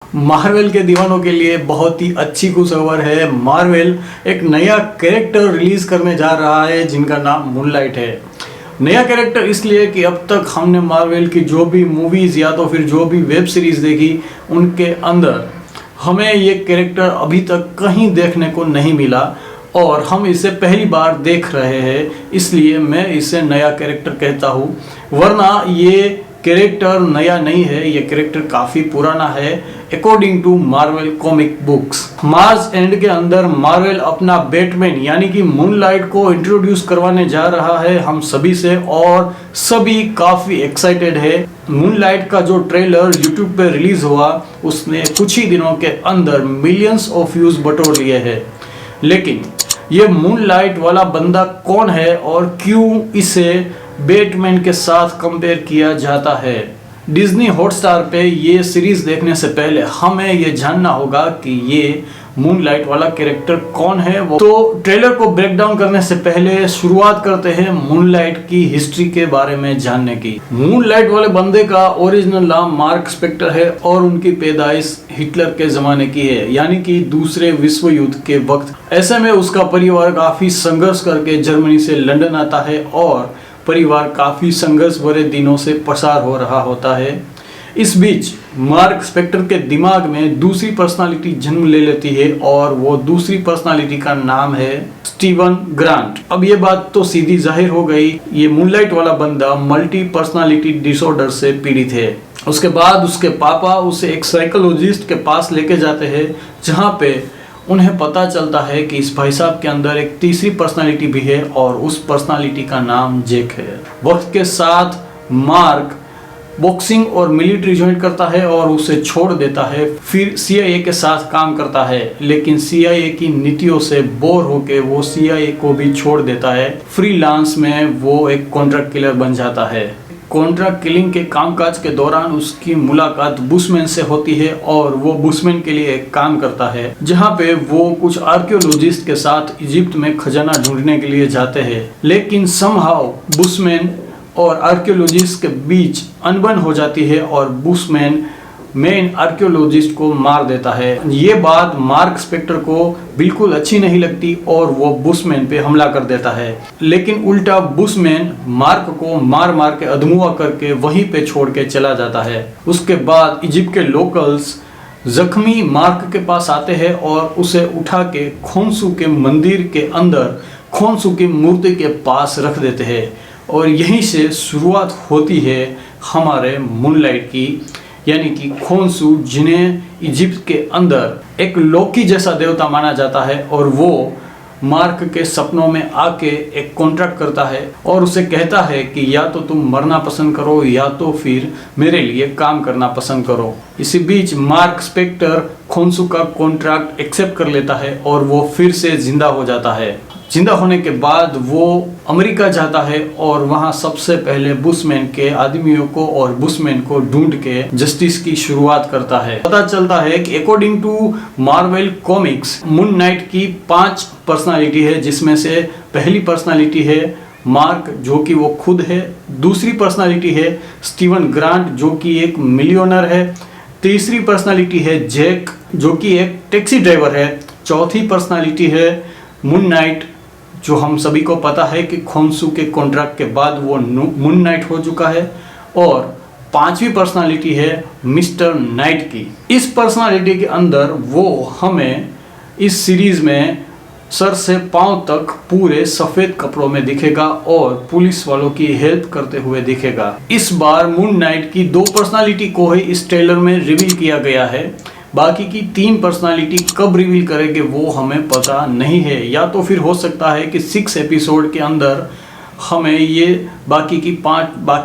Marvel के दीवानों के लिए बहुत ही अच्छी खुशखबर है। मार्वल एक नया कैरेक्टर रिलीज करने जा रहा है जिनका नाम मूनलाइट है। नया कैरेक्टर इसलिए कि अब तक हमने मार्वल की जो भी मूवीज़ या तो फिर जो भी वेब सीरीज़ देखी उनके अंदर हमें ये कैरेक्टर अभी तक कहीं देखने को नहीं मिला और हम इसे पहली बार देख रहे हैं, इसलिए मैं इसे नया कैरेक्टर कहता हूँ। वरना ये कैरेक्टर नया नहीं है, ये कैरेक्टर काफ़ी पुराना है according to Marvel comic books. March end के अंदर मार्वल अपना बैटमैन यानी कि मूनलाइट को इंट्रोड्यूस करवाने जा रहा है हम सभी से, और सभी काफ़ी एक्साइटेड है। मूनलाइट का जो ट्रेलर यूट्यूब पे रिलीज हुआ उसने कुछ ही दिनों के अंदर मिलियंस ऑफ व्यूज बटोर लिए हैं। लेकिन ये मूनलाइट वाला बंदा कौन है और क्यों इसे बैटमैन के साथ कंपेयर किया जाता है? डिज्नी हॉटस्टार पे ये सीरीज देखने से पहले हमें ये जानना होगा कि ये मूनलाइट वाला कैरेक्टर कौन है। वो तो ट्रेलर को ब्रेक डाउन करने से पहले शुरुआत करते हैं मूनलाइट की हिस्ट्री के बारे में जानने की। मूनलाइट वाले बंदे का ओरिजिनल नाम मार्क स्पेक्टर है और उनकी पैदाइश हिटलर के ज़माने की है, यानी कि दूसरे विश्व युद्ध के वक्त। ऐसे में उसका परिवार काफ़ी संघर्ष करके जर्मनी से लंदन आता है और परिवार काफ़ी संघर्ष भरे दिनों से पसार हो रहा होता है। इस बीच मार्क स्पेक्टर के दिमाग में दूसरी पर्सनालिटी जन्म ले लेती है और वो दूसरी पर्सनालिटी का नाम है स्टीवन ग्रांट। अब ये बात तो सीधी जाहिर हो गई, ये मूनलाइट वाला बंदा मल्टी पर्सनालिटी डिसऑर्डर से पीड़ित है। उसके बाद उसके पापा उसे एक साइकोलॉजिस्ट के पास लेके जाते हैं, जहाँ पे उन्हें पता चलता है कि इस भाई साहब के अंदर एक तीसरी पर्सनालिटी भी है और उस पर्सनालिटी का नाम जैक है। वक्त के साथ मार्क बॉक्सिंग और मिलिट्री ज्वाइन करता है और उसे छोड़ देता है। फिर CIA के साथ काम करता है, लेकिन CIA की नीतियों से बोर होकर वो CIA को भी छोड़ देता है। फ्रीलांस में वो एक कॉन्ट्रैक्ट किलर बन जाता है। कॉन्ट्रैक्ट किलिंग के कामकाज के दौरान उसकी मुलाकात बुशमैन से होती है और वो बुशमैन के लिए एक काम करता है, जहाँ पे वो कुछ आर्कियोलॉजिस्ट के साथ इजिप्ट में खजाना ढूंढने के लिए जाते हैं। लेकिन समहाउ बुशमैन और आर्कियोलॉजिस्ट के बीच अनबन हो जाती है और बुशमैन मेन आर्कियोलॉजिस्ट को मार देता है। ये बात मार्क स्पेक्टर को बिल्कुल अच्छी नहीं लगती और वो बुशमैन पे हमला कर देता है। लेकिन उल्टा बुशमैन मार्क को मार मार के अधमुआ करके वहीं पे छोड़ के चला जाता है। उसके बाद इजिप्ट के लोकल्स जख्मी मार्क के पास आते हैं और उसे उठा के खोन्सू के मंदिर के अंदर खोन्सू की मूर्ति के पास रख देते हैं और यहीं से शुरुआत होती है हमारे मूनलाइट की, यानी कि खोन्सू, जिन्हें इजिप्ट के अंदर एक लोकी जैसा देवता माना जाता है। और वो मार्क के सपनों में आके एक कॉन्ट्रैक्ट करता है और उसे कहता है कि या तो तुम मरना पसंद करो या तो फिर मेरे लिए काम करना पसंद करो। इसी बीच मार्क स्पेक्टर खोन्सू का कॉन्ट्रैक्ट एक्सेप्ट कर लेता है और वो फिर से जिंदा हो जाता है। जिंदा होने के बाद वो अमेरिका जाता है और वहाँ सबसे पहले बुशमैन के आदमियों को और बुशमैन को ढूंढ के जस्टिस की शुरुआत करता है। पता चलता है कि according to Marvel Comics Moon Knight की 5 पर्सनालिटी है, जिसमें से पहली पर्सनालिटी है मार्क जो कि वो खुद है, दूसरी पर्सनालिटी है स्टीवन ग्रांट जो कि एक मिलियनर है, तीसरी पर्सनालिटी है जैक जो कि एक टैक्सी ड्राइवर है, चौथी पर्सनालिटी है मून नाइट जो हम सभी को पता है कि खोन्सू के कॉन्ट्रैक्ट के बाद वो मून नाइट हो चुका है, और 5वीं पर्सनालिटी है मिस्टर नाइट की। इस पर्सनालिटी के अंदर वो हमें इस सीरीज में सर से पांव तक पूरे सफ़ेद कपड़ों में दिखेगा और पुलिस वालों की हेल्प करते हुए दिखेगा। इस बार मून नाइट की 2 पर्सनालिटी को ही इस ट्रेलर में रिवील किया गया है, बाकी की 3 पर्सनालिटी कब रिवील करेंगे वो हमें पता नहीं है। या तो फिर हो सकता है कि 6 एपिसोड के अंदर हमें ये बाकी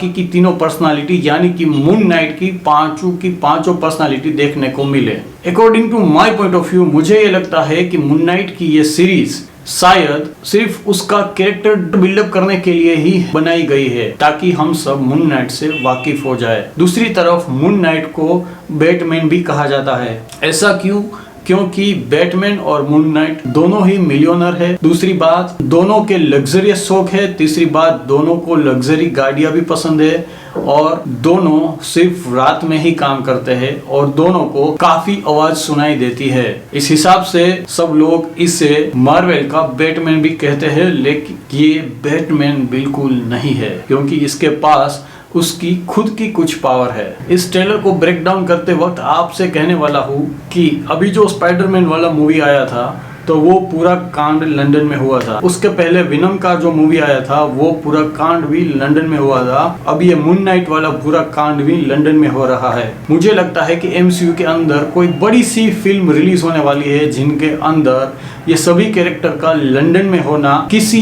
की तीनों पर्सनालिटी यानी कि मून नाइट की पांचों पर्सनालिटी देखने को मिले। According to my point of view मुझे ये लगता है कि मून नाइट की ये सीरीज शायद सिर्फ उसका कैरेक्टर बिल्डअप करने के लिए ही बनाई गई है, ताकि हम सब मून नाइट से वाकिफ हो जाए। दूसरी तरफ मून नाइट को बैटमैन भी कहा जाता है। ऐसा क्यों? क्योंकि बैटमैन और मून नाइट दोनों ही मिलियनर है। दूसरी बात, दोनों के लग्जरियस शौक है। तीसरी बात, दोनों को लग्जरी गाड़ियां भी पसंद है और दोनों सिर्फ रात में ही काम करते हैं और दोनों को काफी आवाज सुनाई देती है। इस हिसाब से सब लोग इसे मार्वल का बैटमैन भी कहते हैं, लेकिन ये बैटमैन बिल्कुल नहीं है क्योंकि इसके पास उसकी खुद की कुछ पावर है। इस ट्रेलर को ब्रेक डाउन करते वक्त आपसे कहने वाला हूँ कि अभी जो स्पाइडरमैन वाला मूवी आया था तो वो पूरा कांड लंदन में हुआ था। उसके पहले विनम का जो मूवी आया था वो पूरा कांड भी लंदन में हुआ था। अब ये मून नाइट वाला पूरा कांड भी लंदन में हो रहा है। मुझे लगता है कि MCU के अंदर कोई बड़ी सी फिल्म रिलीज होने वाली है जिनके अंदर ये सभी कैरेक्टर का लंदन में होना किसी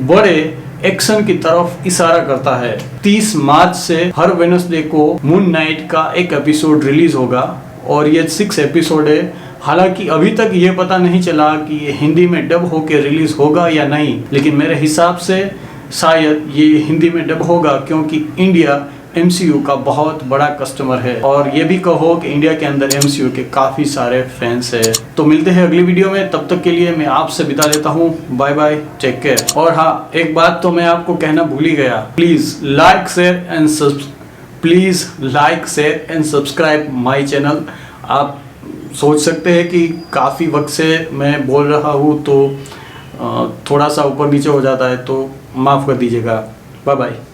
बड़े एक्शन की तरफ इशारा करता है। 30 मार्च से हर वेडनेसडे को मून नाइट का एक एपिसोड रिलीज होगा और ये 6 एपिसोड है। हालांकि अभी तक ये पता नहीं चला कि ये हिंदी में डब होके रिलीज होगा या नहीं, लेकिन मेरे हिसाब से शायद ये हिंदी में डब होगा क्योंकि इंडिया MCU का बहुत बड़ा कस्टमर है और ये भी कहो कि इंडिया के अंदर MCU के काफ़ी सारे फैंस है। तो मिलते हैं अगली वीडियो में, तब तक के लिए मैं आपसे विदा लेता हूँ। Bye bye, take care. और हाँ, एक बात तो मैं आपको कहना भूल ही गया, please like share and subscribe my channel. आप सोच सकते हैं कि काफ़ी वक्त से मैं बोल रहा हूँ तो थोड़ा सा ऊपर नीचे हो जाता है, तो माफ़ कर दीजिएगा। Bye bye.